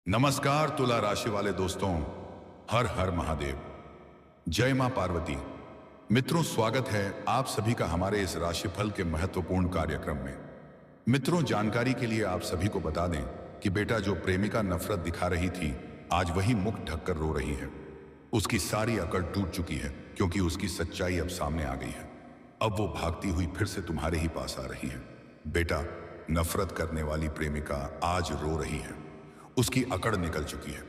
नमस्कार तुला राशि वाले दोस्तों। हर हर महादेव। जय मां पार्वती। मित्रों, स्वागत है आप सभी का हमारे इस राशिफल के महत्वपूर्ण कार्यक्रम में। मित्रों, जानकारी के लिए आप सभी को बता दें कि बेटा जो प्रेमिका नफरत दिखा रही थी, आज वही मुख ढककर रो रही है। उसकी सारी अकड़ टूट चुकी है क्योंकि उसकी सच्चाई अब सामने आ गई है। अब वो भागती हुई फिर से तुम्हारे ही पास आ रही है। बेटा, नफरत करने वाली प्रेमिका आज रो रही है। उसकी अकड़ निकल चुकी है।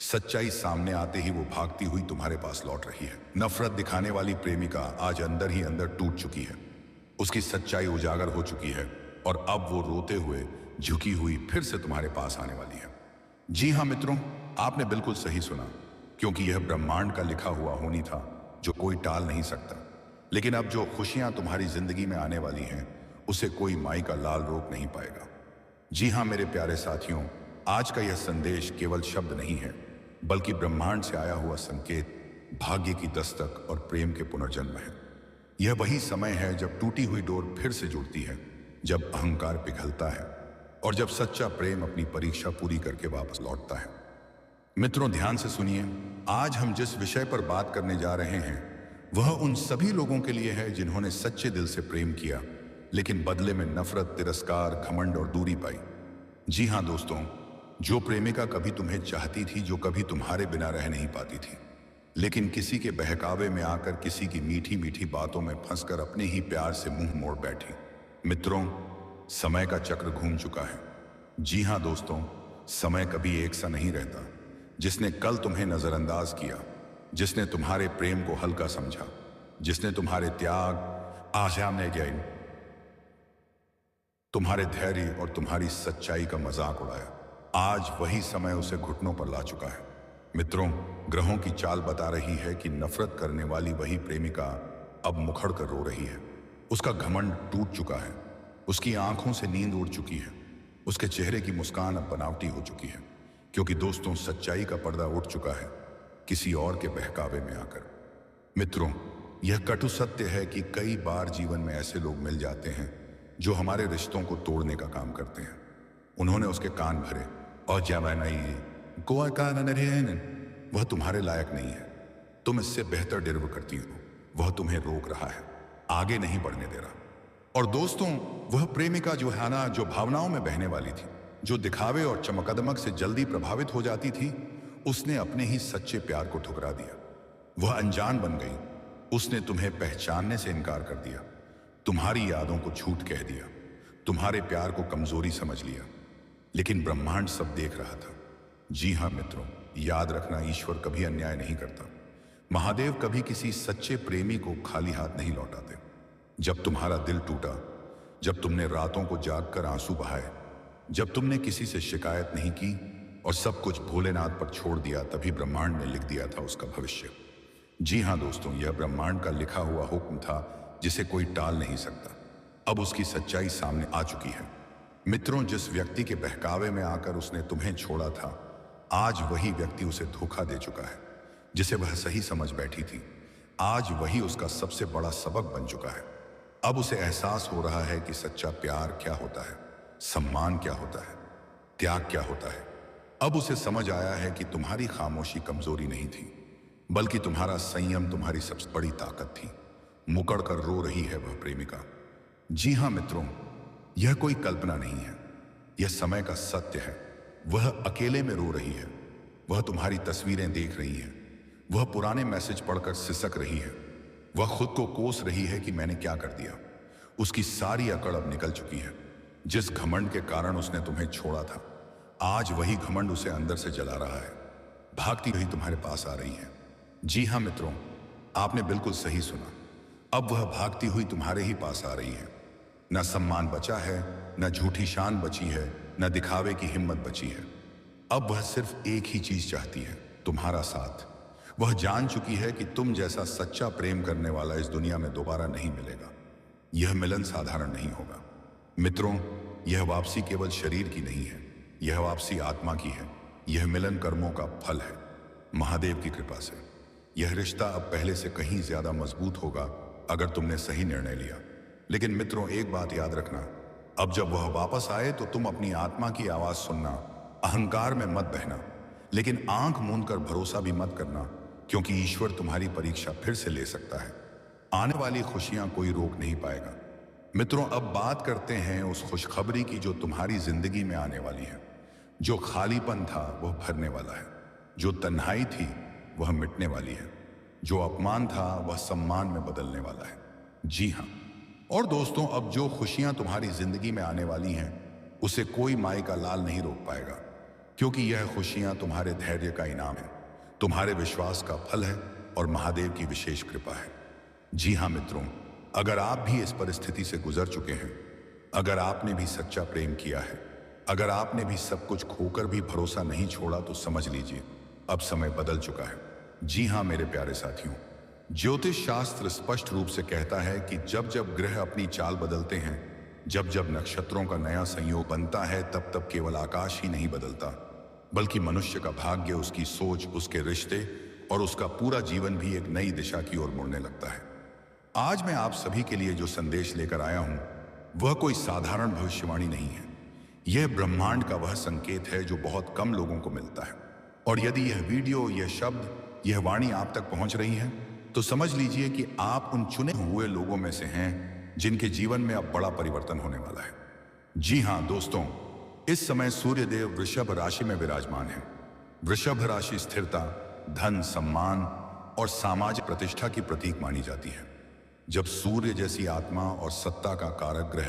सच्चाई सामने आते ही वो भागती हुई तुम्हारे पास लौट रही है। नफरत दिखाने वाली प्रेमिका आज अंदर ही अंदर टूट चुकी है। उसकी सच्चाई उजागर हो चुकी है और अब वो रोते हुए झुकी हुई फिर से तुम्हारे पास आने वाली है। जी हाँ मित्रों, आपने बिल्कुल सही सुना, क्योंकि यह ब्रह्मांड का लिखा हुआ होनी था जो कोई टाल नहीं सकता। लेकिन अब जो खुशियां तुम्हारी जिंदगी में आने वाली हैं, उसे कोई माई का लाल रोक नहीं पाएगा। जी हाँ मेरे प्यारे साथियों, आज का यह संदेश केवल शब्द नहीं है, बल्कि ब्रह्मांड से आया हुआ संकेत, भाग्य की दस्तक और प्रेम के पुनर्जन्म है। यह वही समय है जब टूटी हुई डोर फिर से जुड़ती है, जब अहंकार पिघलता है और जब सच्चा प्रेम अपनी परीक्षा पूरी करके वापस लौटता है। मित्रों, ध्यान से सुनिए। आज हम जिस विषय पर बात करने जा रहे हैं, वह उन सभी लोगों के लिए है जिन्होंने सच्चे दिल से प्रेम किया, लेकिन बदले में नफरत, तिरस्कार, घमंड और दूरी पाई। जी हाँ दोस्तों, जो प्रेमिका कभी तुम्हें चाहती थी, जो कभी तुम्हारे बिना रह नहीं पाती थी, लेकिन किसी के बहकावे में आकर, किसी की मीठी मीठी बातों में फंसकर अपने ही प्यार से मुंह मोड़ बैठी। मित्रों, समय का चक्र घूम चुका है। जी हाँ दोस्तों, समय कभी एक सा नहीं रहता। जिसने कल तुम्हें नजरअंदाज किया, जिसने तुम्हारे प्रेम को हल्का समझा, जिसने तुम्हारे त्याग, आशाने ज्ञान, तुम्हारे धैर्य और तुम्हारी सच्चाई का मजाक उड़ाया, आज वही समय उसे घुटनों पर ला चुका है। मित्रों, ग्रहों की चाल बता रही है कि नफरत करने वाली वही प्रेमिका अब मुखड़ कर रो रही है। उसका घमंड टूट चुका है, उसकी आंखों से नींद उड़ चुकी है, उसके चेहरे की मुस्कान अब बनावटी हो चुकी है, क्योंकि दोस्तों सच्चाई का पर्दा उठ चुका है किसी और के बहकावे में आकर। मित्रों, यह कटु सत्य है कि कई बार जीवन में ऐसे लोग मिल जाते हैं जो हमारे रिश्तों को तोड़ने का काम करते हैं। उन्होंने उसके कान भरे और गोवा का वह तुम्हारे लायक नहीं है, तुम इससे बेहतर डिर्व करती हो, वह तुम्हें रोक रहा है, आगे नहीं बढ़ने दे रहा। और दोस्तों, वह प्रेमिका जो है ना, जो भावनाओं में बहने वाली थी, जो दिखावे और चमकदमक से जल्दी प्रभावित हो जाती थी, उसने अपने ही सच्चे प्यार को ठुकरा दिया। वह अनजान बन गई। उसने तुम्हें पहचानने से इनकार कर दिया, तुम्हारी यादों को झूठ कह दिया, तुम्हारे प्यार को कमजोरी समझ लिया। लेकिन ब्रह्मांड सब देख रहा था। जी हाँ मित्रों, याद रखना, ईश्वर कभी अन्याय नहीं करता। महादेव कभी किसी सच्चे प्रेमी को खाली हाथ नहीं लौटाते। जब तुम्हारा दिल टूटा, जब तुमने रातों को जागकर आंसू बहाए, जब तुमने किसी से शिकायत नहीं की और सब कुछ भोलेनाथ पर छोड़ दिया, तभी ब्रह्मांड ने लिख दिया था उसका भविष्य। जी हाँ दोस्तों, यह ब्रह्मांड का लिखा हुआ हुक्म था जिसे कोई टाल नहीं सकता। अब उसकी सच्चाई सामने आ चुकी है। मित्रों, जिस व्यक्ति के बहकावे में आकर उसने तुम्हें छोड़ा था, आज वही व्यक्ति उसे धोखा दे चुका है। जिसे वह सही समझ बैठी थी, आज वही उसका सबसे बड़ा सबक बन चुका है। अब उसे एहसास हो रहा है कि सच्चा प्यार क्या होता है, सम्मान क्या होता है, त्याग क्या होता है। अब उसे समझ आया है कि तुम्हारी खामोशी कमजोरी नहीं थी, बल्कि तुम्हारा संयम तुम्हारी सबसे बड़ी ताकत थी। मुकड़ कर रो रही है वह प्रेमिका। जी हाँ मित्रों, यह कोई कल्पना नहीं है, यह समय का सत्य है। वह अकेले में रो रही है, वह तुम्हारी तस्वीरें देख रही है, वह पुराने मैसेज पढ़कर सिसक रही है, वह खुद को कोस रही है कि मैंने क्या कर दिया। उसकी सारी अकड़ अब निकल चुकी है। जिस घमंड के कारण उसने तुम्हें छोड़ा था, आज वही घमंड उसे अंदर से जला रहा है। भागती हुई तुम्हारे पास आ रही है। जी हाँ मित्रों, आपने बिल्कुल सही सुना। अब वह भागती हुई तुम्हारे ही पास आ रही है। न सम्मान बचा है, न झूठी शान बची है, न दिखावे की हिम्मत बची है। अब वह सिर्फ एक ही चीज चाहती है, तुम्हारा साथ। वह जान चुकी है कि तुम जैसा सच्चा प्रेम करने वाला इस दुनिया में दोबारा नहीं मिलेगा। यह मिलन साधारण नहीं होगा। मित्रों, यह वापसी केवल शरीर की नहीं है, यह वापसी आत्मा की है। यह मिलन कर्मों का फल है, महादेव की कृपा से। यह रिश्ता अब पहले से कहीं ज्यादा मजबूत होगा अगर तुमने सही निर्णय लिया। लेकिन मित्रों, एक बात याद रखना, अब जब वह वापस आए तो तुम अपनी आत्मा की आवाज सुनना, अहंकार में मत बहना, लेकिन आंख मूंद कर भरोसा भी मत करना, क्योंकि ईश्वर तुम्हारी परीक्षा फिर से ले सकता है। आने वाली खुशियां कोई रोक नहीं पाएगा। मित्रों, अब बात करते हैं उस खुशखबरी की जो तुम्हारी जिंदगी में आने वाली है। जो खालीपन था वह भरने वाला है, जो तन्हाई थी वह मिटने वाली है, जो अपमान था वह सम्मान में बदलने वाला है। जी हाँ। और दोस्तों, अब जो खुशियां तुम्हारी जिंदगी में आने वाली हैं उसे कोई माई का लाल नहीं रोक पाएगा, क्योंकि यह खुशियां तुम्हारे धैर्य का इनाम है, तुम्हारे विश्वास का फल है और महादेव की विशेष कृपा है। जी हाँ मित्रों, अगर आप भी इस परिस्थिति से गुजर चुके हैं, अगर आपने भी सच्चा प्रेम किया है, अगर आपने भी सब कुछ खोकर भी भरोसा नहीं छोड़ा, तो समझ लीजिए अब समय बदल चुका है। जी हाँ मेरे प्यारे साथियों, ज्योतिष शास्त्र स्पष्ट रूप से कहता है कि जब जब ग्रह अपनी चाल बदलते हैं, जब जब नक्षत्रों का नया संयोग बनता है, तब तब केवल आकाश ही नहीं बदलता, बल्कि मनुष्य का भाग्य, उसकी सोच, उसके रिश्ते और उसका पूरा जीवन भी एक नई दिशा की ओर मुड़ने लगता है। आज मैं आप सभी के लिए जो संदेश लेकर आया हूं वह कोई साधारण भविष्यवाणी नहीं है। यह ब्रह्मांड का वह संकेत है जो बहुत कम लोगों को मिलता है। और यदि यह वीडियो, यह शब्द, यह वाणी आप तक पहुंच रही है, तो समझ लीजिए कि आप उन चुने हुए लोगों में से हैं जिनके जीवन में अब बड़ा परिवर्तन होने वाला है। जी हां दोस्तों, इस समय सूर्य देव वृषभ राशि में विराजमान है। वृषभ राशि स्थिरता, धन, सम्मान और सामाजिक प्रतिष्ठा की प्रतीक मानी जाती है। जब सूर्य जैसी आत्मा और सत्ता का कारक ग्रह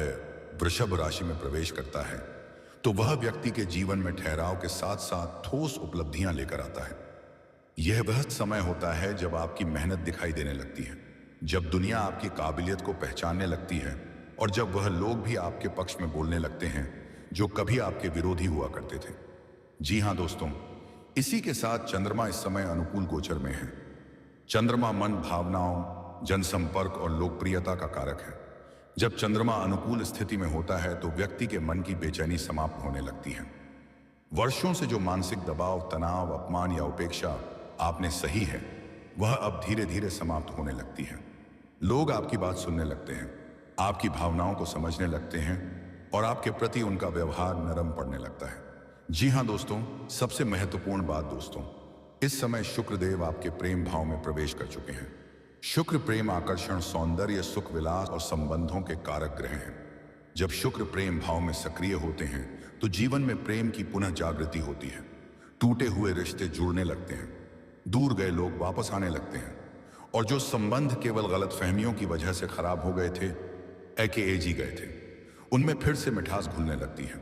वृषभ राशि में प्रवेश करता है, तो वह व्यक्ति के जीवन में ठहराव के साथ साथ ठोस उपलब्धियां लेकर आता है। यह वह समय होता है जब आपकी मेहनत दिखाई देने लगती है, जब दुनिया आपकी काबिलियत को पहचानने लगती है और जब वह लोग भी आपके पक्ष में बोलने लगते हैं जो कभी आपके विरोधी हुआ करते थे। जी हां दोस्तों, इसी के साथ चंद्रमा इस समय अनुकूल गोचर में है। चंद्रमा मन, भावनाओं, जनसंपर्क और लोकप्रियता का कारक है। जब चंद्रमा अनुकूल स्थिति में होता है तो व्यक्ति के मन की बेचैनी समाप्त होने लगती है। वर्षों से जो मानसिक दबाव, तनाव, अपमान या उपेक्षा आपने सही है, वह अब धीरे धीरे समाप्त होने लगती है। लोग आपकी बात सुनने लगते हैं, आपकी भावनाओं को समझने लगते हैं और आपके प्रति उनका व्यवहार नरम पड़ने लगता है। जी हाँ दोस्तों, सबसे महत्वपूर्ण बात दोस्तों, इस समय शुक्रदेव आपके प्रेम भाव में प्रवेश कर चुके हैं। शुक्र प्रेम, आकर्षण, सौंदर्य, सुख, विलास और संबंधों के कारक ग्रह हैं। जब शुक्र प्रेम भाव में सक्रिय होते हैं तो जीवन में प्रेम की पुनः जागृति होती है। टूटे हुए रिश्ते जुड़ने लगते हैं, दूर गए लोग वापस आने लगते हैं और जो संबंध केवल गलतफहमियों की वजह से खराब हो गए थे, जी गए थे, उनमें फिर से मिठास घुलने लगती है।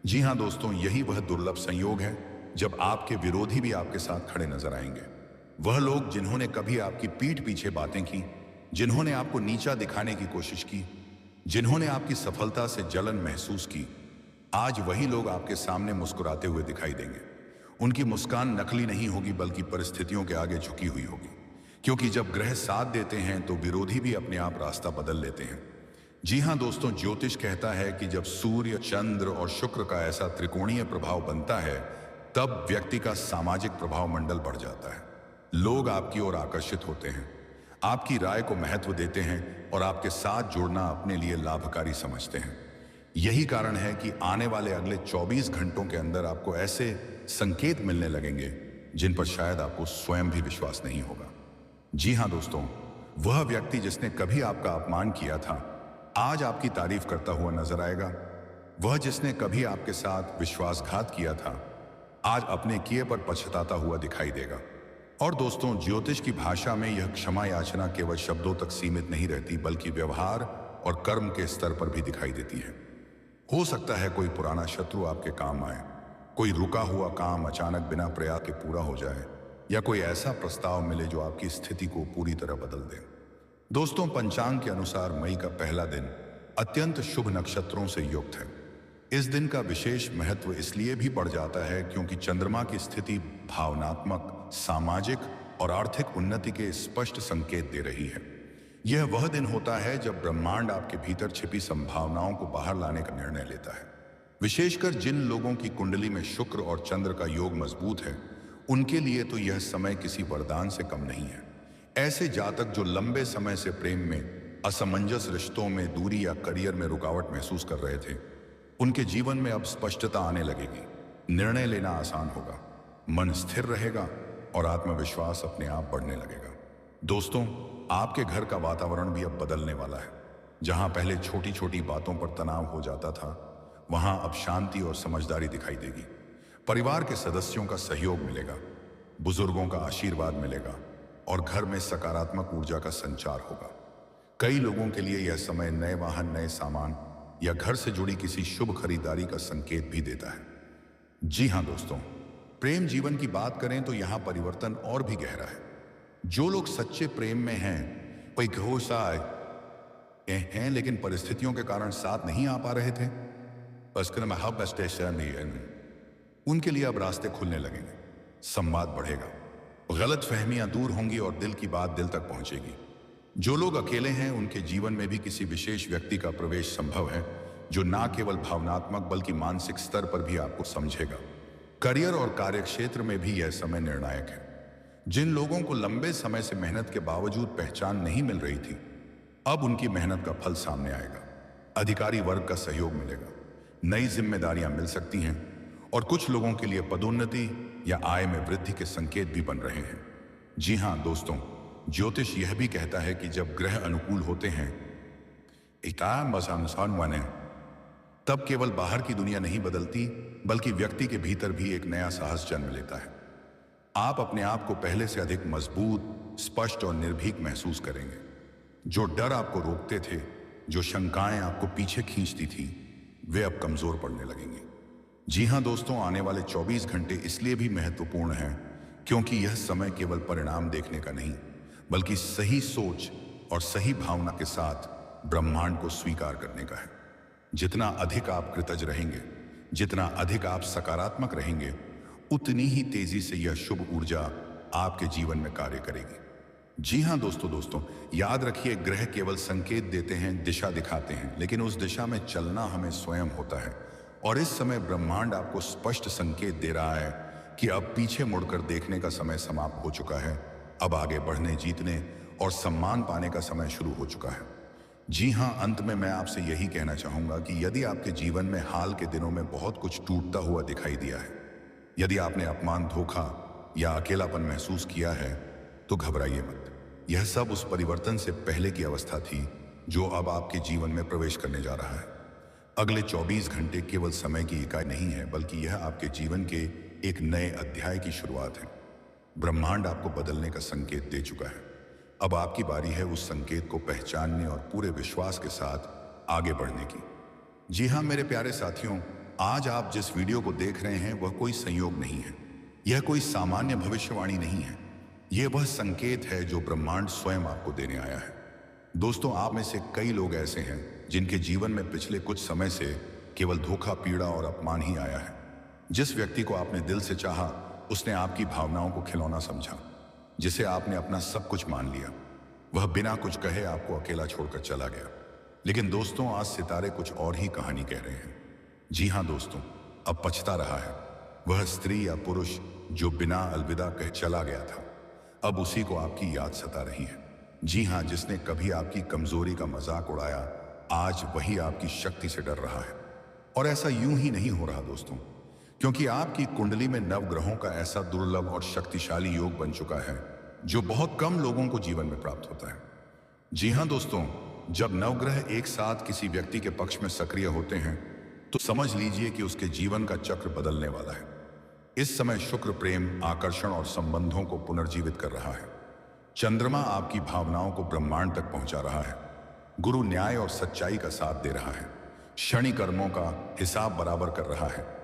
जी हाँ दोस्तों, यही वह दुर्लभ संयोग है जब आपके विरोधी भी आपके साथ खड़े नजर आएंगे। वह लोग जिन्होंने कभी आपकी पीठ पीछे बातें की, जिन्होंने आपको नीचा दिखाने की कोशिश की, जिन्होंने आपकी सफलता से जलन महसूस की, आज वही लोग आपके सामने मुस्कुराते हुए दिखाई देंगे। उनकी मुस्कान नकली नहीं होगी बल्कि परिस्थितियों के आगे झुकी हुई होगी, क्योंकि जब ग्रह साथ देते हैं तो विरोधी भी अपने आप रास्ता बदल लेते हैं। जी हाँ दोस्तों, ज्योतिष कहता है कि जब सूर्य, चंद्र और शुक्र का ऐसा त्रिकोणीय प्रभाव बनता है, तब व्यक्ति का सामाजिक प्रभाव मंडल बढ़ जाता है। लोग आपकी ओर आकर्षित होते हैं, आपकी राय को महत्व देते हैं और आपके साथ जुड़ना अपने लिए लाभकारी समझते हैं। यही कारण है कि आने वाले अगले 24 घंटों के अंदर आपको ऐसे संकेत मिलने लगेंगे जिन पर शायद आपको स्वयं भी विश्वास नहीं होगा। जी हाँ दोस्तों, वह व्यक्ति जिसने कभी आपका अपमान किया था, आज आपकी तारीफ करता हुआ नजर आएगा। वह जिसने कभी आपके साथ विश्वासघात किया था, आज अपने किए पर पछताता हुआ दिखाई देगा। और दोस्तों, ज्योतिष की भाषा में यह क्षमा याचना केवल शब्दों तक सीमित नहीं रहती, बल्कि व्यवहार और कर्म के स्तर पर भी दिखाई देती है। हो सकता है कोई पुराना शत्रु आपके काम आए, कोई रुका हुआ काम अचानक बिना प्रयास के पूरा हो जाए, या कोई ऐसा प्रस्ताव मिले जो आपकी स्थिति को पूरी तरह बदल दे। दोस्तों, पंचांग के अनुसार मई का पहला दिन अत्यंत शुभ नक्षत्रों से युक्त है। इस दिन का विशेष महत्व इसलिए भी बढ़ जाता है क्योंकि चंद्रमा की स्थिति भावनात्मक, सामाजिक और आर्थिक उन्नति के स्पष्ट संकेत दे रही है। यह वह दिन होता है जब ब्रह्मांड आपके भीतर छिपी संभावनाओं को बाहर लाने का निर्णय लेता है। विशेषकर जिन लोगों की कुंडली में शुक्र और चंद्र का योग मजबूत है, उनके लिए तो यह समय किसी वरदान से कम नहीं है। ऐसे जातक जो लंबे समय से प्रेम में, असमंजस रिश्तों में, दूरी या करियर में रुकावट महसूस कर रहे थे, उनके जीवन में अब स्पष्टता आने लगेगी। निर्णय लेना आसान होगा, मन स्थिर रहेगा और आत्मविश्वास अपने आप बढ़ने लगेगा। दोस्तों, आपके घर का वातावरण भी अब बदलने वाला है। जहां पहले छोटी छोटी बातों पर तनाव हो जाता था, वहां अब शांति और समझदारी दिखाई देगी। परिवार के सदस्यों का सहयोग मिलेगा, बुजुर्गों का आशीर्वाद मिलेगा और घर में सकारात्मक ऊर्जा का संचार होगा। कई लोगों के लिए यह समय नए वाहन, नए सामान या घर से जुड़ी किसी शुभ खरीदारी का संकेत भी देता है। जी हां दोस्तों, प्रेम जीवन की बात करें तो यहां परिवर्तन और भी गहरा है। जो लोग सच्चे प्रेम में हैं, कोई हैं लेकिन परिस्थितियों के कारण साथ नहीं आ पा रहे थे, उनके लिए अब रास्ते खुलने लगेंगे, संवाद बढ़ेगा, गलत फहमियां दूर होंगी और दिल की बात दिल तक पहुंचेगी। जो लोग अकेले हैं, उनके जीवन में भी किसी विशेष व्यक्ति का प्रवेश संभव है, जो ना केवल भावनात्मक बल्कि मानसिक स्तर पर भी आपको समझेगा। करियर और कार्यक्षेत्र में भी यह समय निर्णायक है। जिन लोगों को लंबे समय से मेहनत के बावजूद पहचान नहीं मिल रही थी, अब उनकी मेहनत का फल सामने आएगा। अधिकारी वर्ग का सहयोग मिलेगा, नई जिम्मेदारियां मिल सकती हैं और कुछ लोगों के लिए पदोन्नति या आय में वृद्धि के संकेत भी बन रहे हैं। जी हां दोस्तों, ज्योतिष यह भी कहता है कि जब ग्रह अनुकूल होते हैं, तब केवल बाहर की दुनिया नहीं बदलती, बल्कि व्यक्ति के भीतर भी एक नया साहस जन्म लेता है। आप अपने आप को पहले से अधिक मजबूत, स्पष्ट और निर्भीक महसूस करेंगे। जो डर आपको रोकते थे, जो शंकाएं आपको पीछे खींचती थी, वे अब कमजोर पड़ने लगेंगे। जी हां दोस्तों, आने वाले 24 घंटे इसलिए भी महत्वपूर्ण हैं क्योंकि यह समय केवल परिणाम देखने का नहीं, बल्कि सही सोच और सही भावना के साथ ब्रह्मांड को स्वीकार करने का है। जितना अधिक आप कृतज्ञ रहेंगे, जितना अधिक आप सकारात्मक रहेंगे, उतनी ही तेजी से यह शुभ ऊर्जा आपके जीवन में कार्य करेगी। जी हां दोस्तों, याद रखिए, ग्रह केवल संकेत देते हैं, दिशा दिखाते हैं, लेकिन उस दिशा में चलना हमें स्वयं होता है। और इस समय ब्रह्मांड आपको स्पष्ट संकेत दे रहा है कि अब पीछे मुड़कर देखने का समय समाप्त हो चुका है। अब आगे बढ़ने, जीतने और सम्मान पाने का समय शुरू हो चुका है। जी हां, अंत में मैं आपसे यही कहना चाहूंगा कि यदि आपके जीवन में हाल के दिनों में बहुत कुछ टूटता हुआ दिखाई दिया है, यदि आपने अपमान, धोखा या अकेलापन महसूस किया है, तो घबराइए मत। यह सब उस परिवर्तन से पहले की अवस्था थी जो अब आपके जीवन में प्रवेश करने जा रहा है। अगले 24 घंटे केवल समय की इकाई नहीं है, बल्कि यह आपके जीवन के एक नए अध्याय की शुरुआत है। ब्रह्मांड आपको बदलने का संकेत दे चुका है। अब आपकी बारी है उस संकेत को पहचानने और पूरे विश्वास के साथ आगे बढ़ने की। जी हां मेरे प्यारे साथियों, आज आप जिस वीडियो को देख रहे हैं वह कोई संयोग नहीं है, यह कोई सामान्य भविष्यवाणी नहीं है। यह वह संकेत है जो ब्रह्मांड स्वयं आपको देने आया है। दोस्तों, आप में से कई लोग ऐसे हैं जिनके जीवन में पिछले कुछ समय से केवल धोखा, पीड़ा और अपमान ही आया है। जिस व्यक्ति को आपने दिल से चाहा, उसने आपकी भावनाओं को खिलौना समझा। जिसे आपने अपना सब कुछ मान लिया, वह बिना कुछ कहे आपको अकेला छोड़कर चला गया। लेकिन दोस्तों, आज सितारे कुछ और ही कहानी कह रहे हैं। जी हां दोस्तों, अब पछता रहा है वह स्त्री या पुरुष जो बिना अलविदा कह चला गया था। अब उसी को आपकी याद सता रही है। जी हां, जिसने कभी आपकी कमजोरी का मजाक उड़ाया, आज वही आपकी शक्ति से डर रहा है। और ऐसा यूं ही नहीं हो रहा दोस्तों, क्योंकि आपकी कुंडली में नवग्रहों का ऐसा दुर्लभ और शक्तिशाली योग बन चुका है जो बहुत कम लोगों को जीवन में प्राप्त होता है। जी हां दोस्तों, जब नवग्रह एक साथ किसी व्यक्ति के पक्ष में सक्रिय होते हैं तो समझ लीजिए कि उसके जीवन का चक्र बदलने वाला है। इस समय शुक्र प्रेम, आकर्षण और संबंधों को पुनर्जीवित कर रहा है। चंद्रमा आपकी भावनाओं को ब्रह्मांड तक पहुंचा रहा है। गुरु न्याय और सच्चाई का साथ दे रहा है। शनि कर्मों का हिसाब बराबर कर रहा है।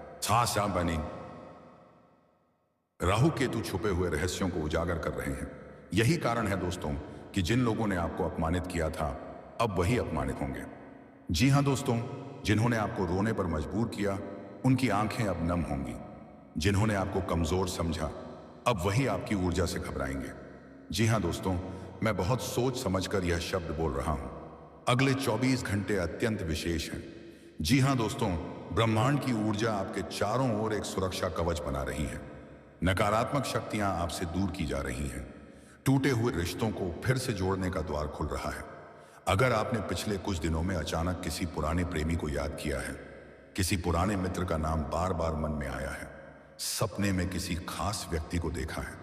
बनी राहु केतु छुपे हुए रहस्यों को उजागर कर रहे हैं। यही कारण है दोस्तों कि जिन लोगों ने आपको अपमानित किया था, अब वही अपमानित होंगे। जी हां दोस्तों, जिन्होंने आपको रोने पर मजबूर किया, उनकी आंखें अब नम होंगी। जिन्होंने आपको कमजोर समझा, अब वही आपकी ऊर्जा से घबराएंगे। जी हां दोस्तों, मैं बहुत सोच समझकर यह शब्द बोल रहा हूं। अगले 24 घंटे अत्यंत विशेष हैं। जी हां दोस्तों, ब्रह्मांड की ऊर्जा आपके चारों ओर एक सुरक्षा कवच बना रही है। नकारात्मक शक्तियां आपसे दूर की जा रही हैं। टूटे हुए रिश्तों को फिर से जोड़ने का द्वार खुल रहा है। अगर आपने पिछले कुछ दिनों में अचानक किसी पुराने प्रेमी को याद किया है, किसी पुराने मित्र का नाम बार बार मन में आया है, सपने में किसी खास व्यक्ति को देखा है,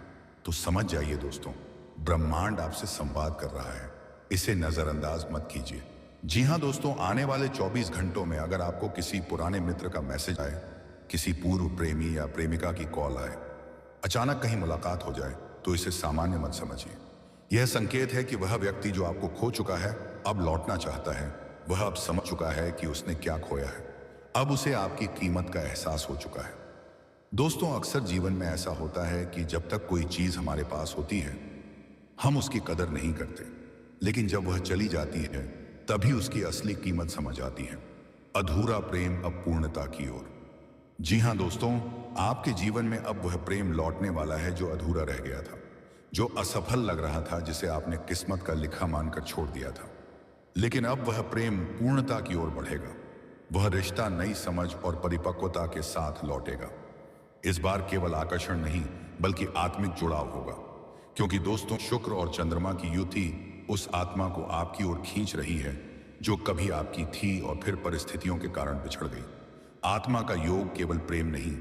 तो समझ जाइए दोस्तों, ब्रह्मांड आपसे संवाद कर रहा है। इसे नजरअंदाज मत कीजिए। जी हाँ दोस्तों, आने वाले 24 घंटों में अगर आपको किसी पुराने मित्र का मैसेज आए, किसी पूर्व प्रेमी या प्रेमिका की कॉल आए, अचानक कहीं मुलाकात हो जाए, तो इसे सामान्य मत समझिए। यह संकेत है कि वह व्यक्ति जो आपको खो चुका है अब लौटना चाहता है। वह अब समझ चुका है कि उसने क्या खोया है। अब उसे आपकी कीमत का एहसास हो चुका है। दोस्तों, अक्सर जीवन में ऐसा होता है कि जब तक कोई चीज हमारे पास होती है हम उसकी कदर नहीं करते, लेकिन जब वह चली जाती है तभी उसकी असली कीमत समझ आती है। अधूरा प्रेम अब पूर्णता की ओर। जी हाँ दोस्तों, आपके जीवन में अब वह प्रेम लौटने वाला है जो अधूरा रह गया था, जो असफल लग रहा था, जिसे आपने किस्मत का लिखा मानकर छोड़ दिया था। लेकिन अब वह प्रेम पूर्णता की ओर बढ़ेगा। वह रिश्ता नई समझ और परिपक्वता के साथ लौटेगा। इस बार केवल आकर्षण नहीं बल्कि आत्मिक जुड़ाव होगा, क्योंकि दोस्तों शुक्र और चंद्रमा की युति उस आत्मा को आपकी ओर खींच रही है जो कभी आपकी थी और फिर परिस्थितियों के कारण बिछड़ गई। आत्मा का योग केवल प्रेम नहीं,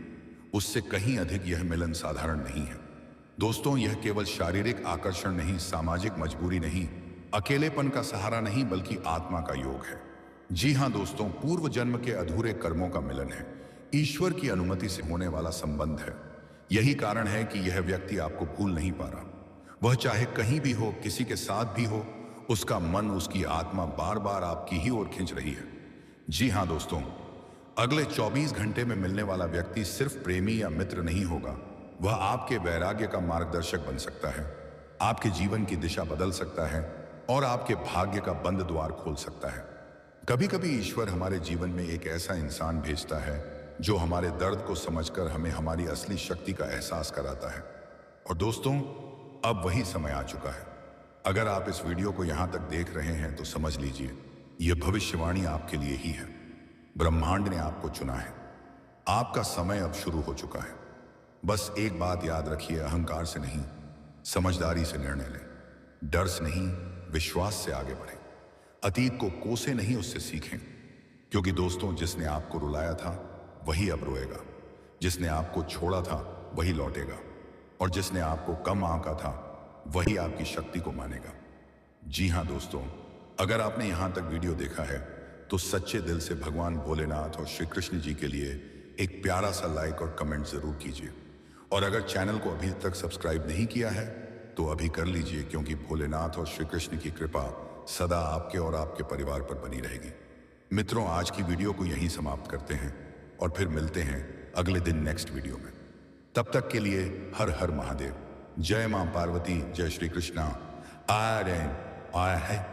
उससे कहीं अधिक यह मिलन साधारण नहीं है। दोस्तों, यह केवल शारीरिक आकर्षण नहीं, सामाजिक मजबूरी नहीं, अकेलेपन का सहारा नहीं, बल्कि आत्मा का योग है। जी हाँ दोस्तों, पूर्व जन्म के अधूरे कर्मों का मिलन है, ईश्वर की अनुमति से होने वाला संबंध है। यही कारण है कि यह व्यक्ति आपको भूल नहीं पा रहा। वह चाहे कहीं भी हो, किसी के साथ भी हो, उसका मन, उसकी आत्मा बार बार आपकी ही ओर खींच रही है। जी हाँ दोस्तों, अगले 24 घंटे में मिलने वाला व्यक्ति सिर्फ प्रेमी या मित्र नहीं होगा, वह आपके वैराग्य का मार्गदर्शक बन सकता है, आपके जीवन की दिशा बदल सकता है और आपके भाग्य का बंद द्वार खोल सकता है। कभी कभी ईश्वर हमारे जीवन में एक ऐसा इंसान भेजता है जो हमारे दर्द को समझकर हमें हमारी असली शक्ति का एहसास कराता है। और दोस्तों, अब वही समय आ चुका है। अगर आप इस वीडियो को यहां तक देख रहे हैं तो समझ लीजिए यह भविष्यवाणी आपके लिए ही है। ब्रह्मांड ने आपको चुना है। आपका समय अब शुरू हो चुका है। बस एक बात याद रखिए, अहंकार से नहीं, समझदारी से निर्णय लें। डर से नहीं, विश्वास से आगे बढ़ें। अतीत को कोसे नहीं, उससे सीखें। क्योंकि दोस्तों, जिसने आपको रुलाया था वही अब रोएगा, जिसने आपको छोड़ा था वही लौटेगा, और जिसने आपको कम आंका था वही आपकी शक्ति को मानेगा। जी हाँ दोस्तों, अगर आपने यहां तक वीडियो देखा है तो सच्चे दिल से भगवान भोलेनाथ और श्री कृष्ण जी के लिए एक प्यारा सा लाइक और कमेंट जरूर कीजिए। और अगर चैनल को अभी तक सब्सक्राइब नहीं किया है तो अभी कर लीजिए, क्योंकि भोलेनाथ और श्री कृष्ण की कृपा सदा आपके और आपके परिवार पर बनी रहेगी। मित्रों, आज की वीडियो को यहीं समाप्त करते हैं और फिर मिलते हैं अगले दिन नेक्स्ट वीडियो में। तब तक के लिए हर हर महादेव। जय मां पार्वती, जय श्री कृष्णा। आर्यन आया है।